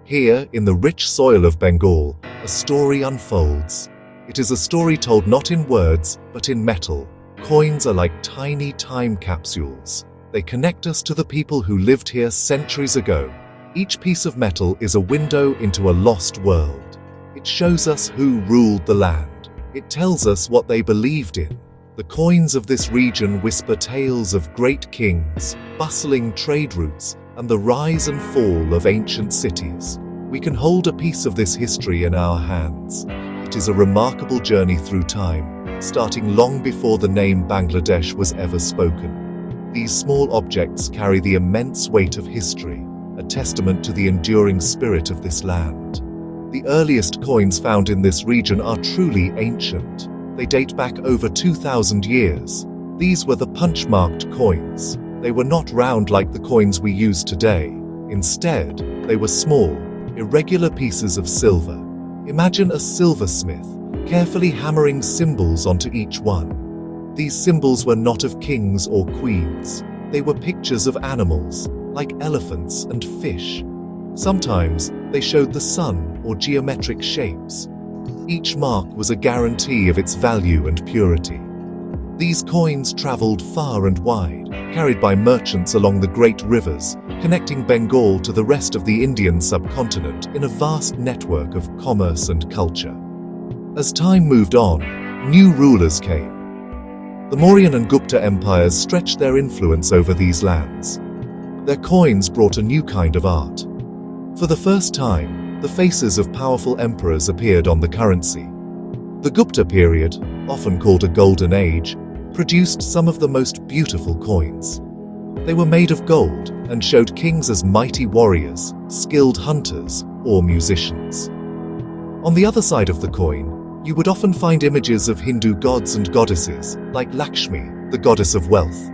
Here, in the rich soil of Bengal, a story unfolds. It is a story told not in words, but in metal. Coins are like tiny time capsules. They connect us to the people who lived here centuries ago. Each piece of metal is a window into a lost world. It shows us who ruled the land. It tells us what they believed in. The coins of this region whisper tales of great kings, bustling trade routes, and the rise and fall of ancient cities. We can hold a piece of this history in our hands. It is a remarkable journey through time, starting long before the name Bangladesh was ever spoken. These small objects carry the immense weight of history, a testament to the enduring spirit of this land. The earliest coins found in this region are truly ancient. They date back over 2,000 years. These were the punch-marked coins. They were not round like the coins we use today. Instead, they were small, irregular pieces of silver. Imagine a silversmith, carefully hammering symbols onto each one. These symbols were not of kings or queens. They were pictures of animals, like elephants and fish. Sometimes, they showed the sun or geometric shapes. Each mark was a guarantee of its value and purity. These coins traveled far and wide, carried by merchants along the great rivers, connecting Bengal to the rest of the Indian subcontinent in a vast network of commerce and culture. As time moved on, new rulers came. The Mauryan and Gupta empires stretched their influence over these lands. Their coins brought a new kind of art. For the first time, the faces of powerful emperors appeared on the currency. The Gupta period, often called a golden age, produced some of the most beautiful coins. They were made of gold and showed kings as mighty warriors, skilled hunters, or musicians. On the other side of the coin, you would often find images of Hindu gods and goddesses, like Lakshmi, the goddess of wealth.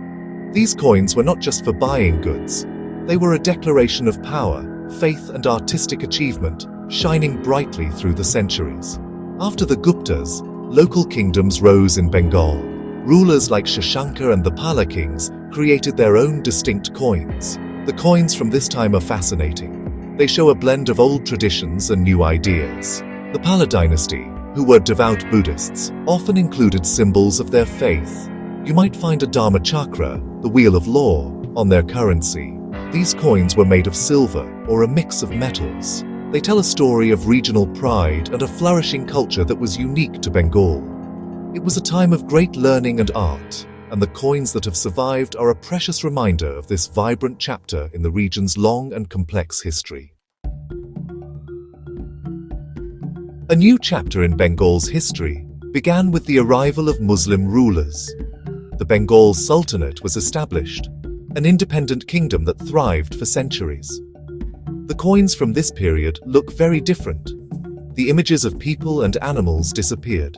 These coins were not just for buying goods. They were a declaration of power, faith, and artistic achievement, shining brightly through the centuries. After the Guptas, local kingdoms rose in Bengal. Rulers like Shashanka and the Pala kings created their own distinct coins. The coins from this time are fascinating. They show a blend of old traditions and new ideas. The Pala dynasty, who were devout Buddhists, often included symbols of their faith. You might find a Dharma chakra, the wheel of law, on their currency. These coins were made of silver or a mix of metals. They tell a story of regional pride and a flourishing culture that was unique to Bengal. It was a time of great learning and art, and the coins that have survived are a precious reminder of this vibrant chapter in the region's long and complex history. A new chapter in Bengal's history began with the arrival of Muslim rulers. The Bengal Sultanate was established, an independent kingdom that thrived for centuries. The coins from this period look very different. The images of people and animals disappeared.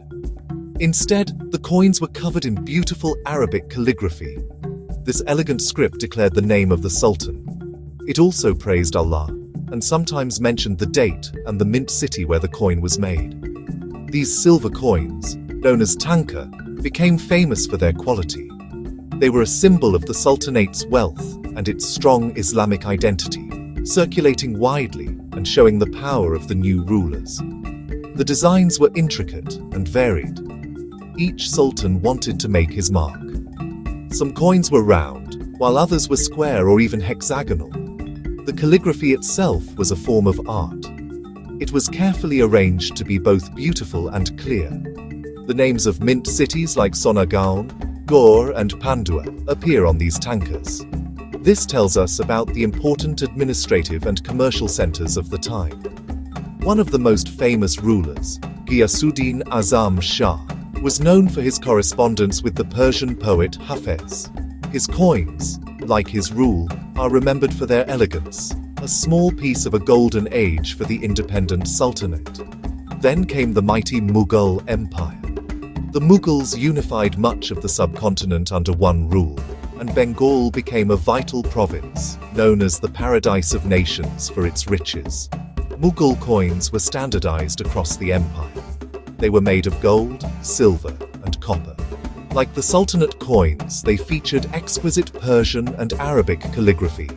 Instead, the coins were covered in beautiful Arabic calligraphy. This elegant script declared the name of the Sultan. It also praised Allah, and sometimes mentioned the date and the mint city where the coin was made. These silver coins, known as tanka, became famous for their quality. They were a symbol of the Sultanate's wealth and its strong Islamic identity, circulating widely and showing the power of the new rulers. The designs were intricate and varied. Each sultan wanted to make his mark. Some coins were round, while others were square or even hexagonal. The calligraphy itself was a form of art. It was carefully arranged to be both beautiful and clear. The names of mint cities like Sonagaon, Gaur, and Pandua appear on these tankas. This tells us about the important administrative and commercial centers of the time. One of the most famous rulers, Ghiyasuddin Azam Shah, was known for his correspondence with the Persian poet Hafez. His coins, like his rule, are remembered for their elegance, a small piece of a golden age for the independent sultanate. Then came the mighty Mughal Empire. The Mughals unified much of the subcontinent under one rule, and Bengal became a vital province, known as the Paradise of Nations for its riches. Mughal coins were standardized across the empire. They were made of gold, silver, and copper. Like the Sultanate coins, they featured exquisite Persian and Arabic calligraphy.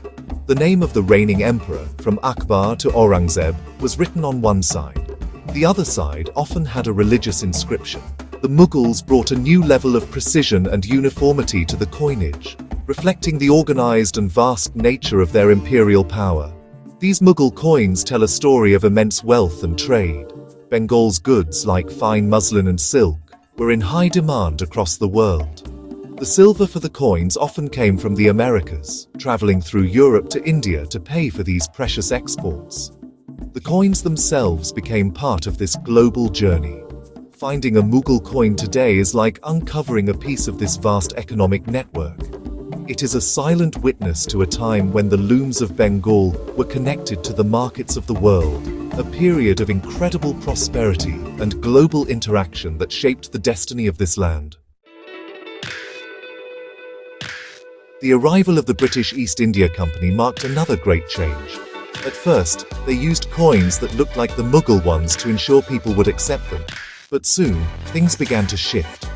The name of the reigning emperor, from Akbar to Aurangzeb, was written on one side. The other side often had a religious inscription. The Mughals brought a new level of precision and uniformity to the coinage, reflecting the organized and vast nature of their imperial power. These Mughal coins tell a story of immense wealth and trade. Bengal's goods, like fine muslin and silk, were in high demand across the world. The silver for the coins often came from the Americas, traveling through Europe to India to pay for these precious exports. The coins themselves became part of this global journey. Finding a Mughal coin today is like uncovering a piece of this vast economic network. It is a silent witness to a time when the looms of Bengal were connected to the markets of the world, a period of incredible prosperity and global interaction that shaped the destiny of this land. The arrival of the British East India Company marked another great change. At first, they used coins that looked like the Mughal ones to ensure people would accept them. But soon, things began to shift.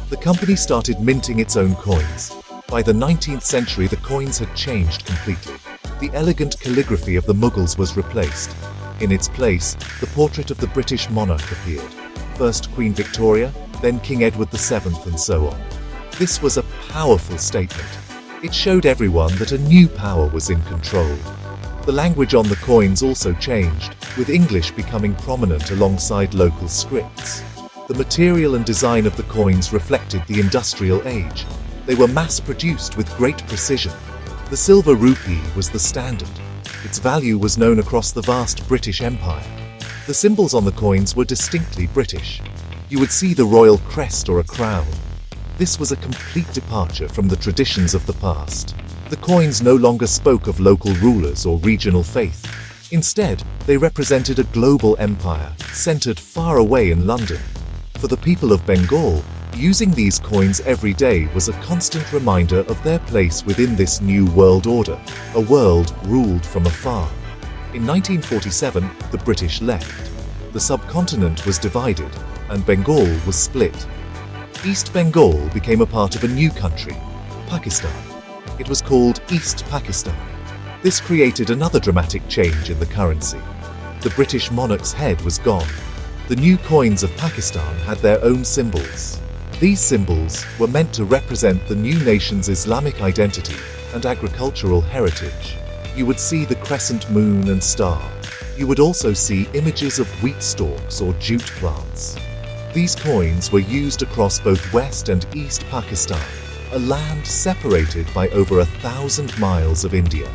The company started minting its own coins. By the 19th century, the coins had changed completely. The elegant calligraphy of the Mughals was replaced. In its place, the portrait of the British monarch appeared. First Queen Victoria, then King Edward VII, and so on. This was a powerful statement. It showed everyone that a new power was in control. The language on the coins also changed, with English becoming prominent alongside local scripts. The material and design of the coins reflected the industrial age. They were mass-produced with great precision. The silver rupee was the standard. Its value was known across the vast British Empire. The symbols on the coins were distinctly British. You would see the royal crest or a crown. This was a complete departure from the traditions of the past. The coins no longer spoke of local rulers or regional faith. Instead, they represented a global empire, centered far away in London. For the people of Bengal, using these coins every day was a constant reminder of their place within this new world order, a world ruled from afar. In 1947, the British left. The subcontinent was divided, and Bengal was split. East Bengal became a part of a new country, Pakistan. It was called East Pakistan. This created another dramatic change in the currency. The British monarch's head was gone. The new coins of Pakistan had their own symbols. These symbols were meant to represent the new nation's Islamic identity and agricultural heritage. You would see the crescent moon and star. You would also see images of wheat stalks or jute plants. These coins were used across both West and East Pakistan, a land separated by over 1,000 miles of India.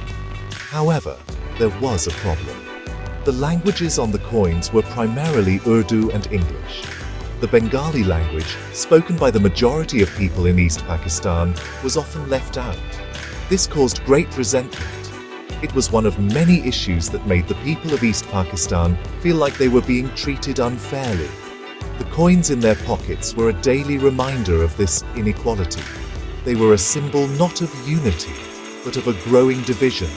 However, there was a problem. The languages on the coins were primarily Urdu and English. The Bengali language, spoken by the majority of people in East Pakistan, was often left out. This caused great resentment. It was one of many issues that made the people of East Pakistan feel like they were being treated unfairly. The coins in their pockets were a daily reminder of this inequality. They were a symbol not of unity, but of a growing division.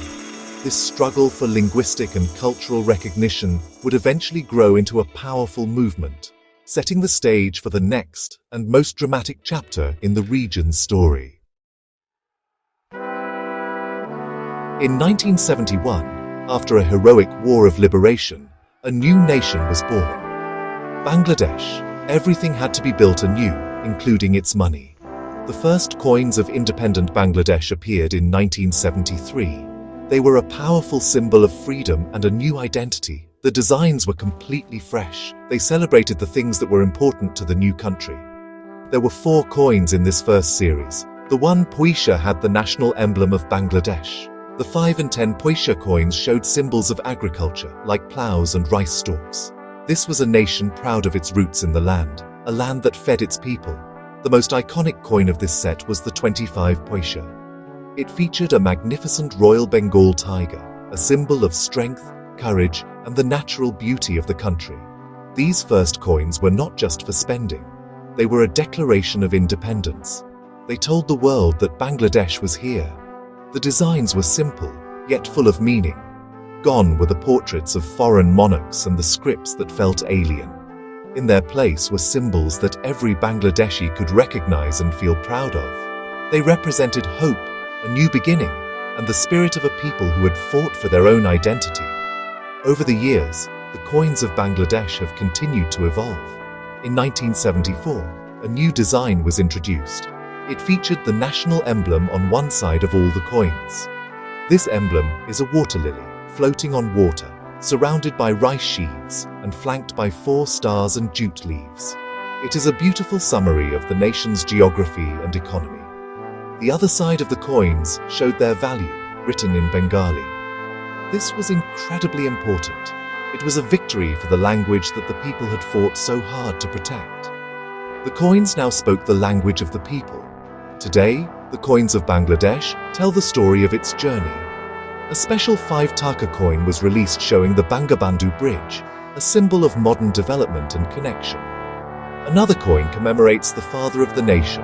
This struggle for linguistic and cultural recognition would eventually grow into a powerful movement, setting the stage for the next and most dramatic chapter in the region's story. In 1971, after a heroic war of liberation, a new nation was born. Bangladesh. Everything had to be built anew, including its money. The first coins of independent Bangladesh appeared in 1973. They were a powerful symbol of freedom and a new identity. The designs were completely fresh. They celebrated the things that were important to the new country. There were 4 coins in this first series. The 1 paisa had the national emblem of Bangladesh. The 5 and 10 paisa coins showed symbols of agriculture, like plows and rice stalks. This was a nation proud of its roots in the land, a land that fed its people. The most iconic coin of this set was the 25 paisa. It featured a magnificent Royal Bengal tiger, a symbol of strength, courage, and the natural beauty of the country. These first coins were not just for spending. They were a declaration of independence. They told the world that Bangladesh was here. The designs were simple, yet full of meaning. Gone were the portraits of foreign monarchs and the scripts that felt alien. In their place were symbols that every Bangladeshi could recognize and feel proud of. They represented hope, a new beginning, and the spirit of a people who had fought for their own identity. Over the years, the coins of Bangladesh have continued to evolve. In 1974, a new design was introduced. It featured the national emblem on one side of all the coins. This emblem is a water lily, floating on water, surrounded by rice sheaves and flanked by 4 stars and jute leaves. It is a beautiful summary of the nation's geography and economy. The other side of the coins showed their value, written in Bengali. This was incredibly important. It was a victory for the language that the people had fought so hard to protect. The coins now spoke the language of the people. Today, the coins of Bangladesh tell the story of its journey. A special 5 taka coin was released showing the Bangabandhu Bridge, a symbol of modern development and connection. Another coin commemorates the father of the nation,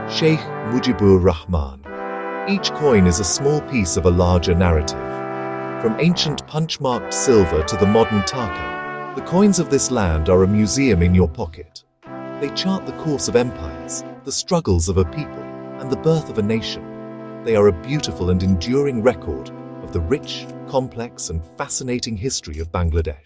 Sheikh Mujibur Rahman. Each coin is a small piece of a larger narrative. From ancient punch-marked silver to the modern taka, the coins of this land are a museum in your pocket. They chart the course of empires, the struggles of a people, and the birth of a nation. They are a beautiful and enduring record of the rich, complex, and fascinating history of Bangladesh.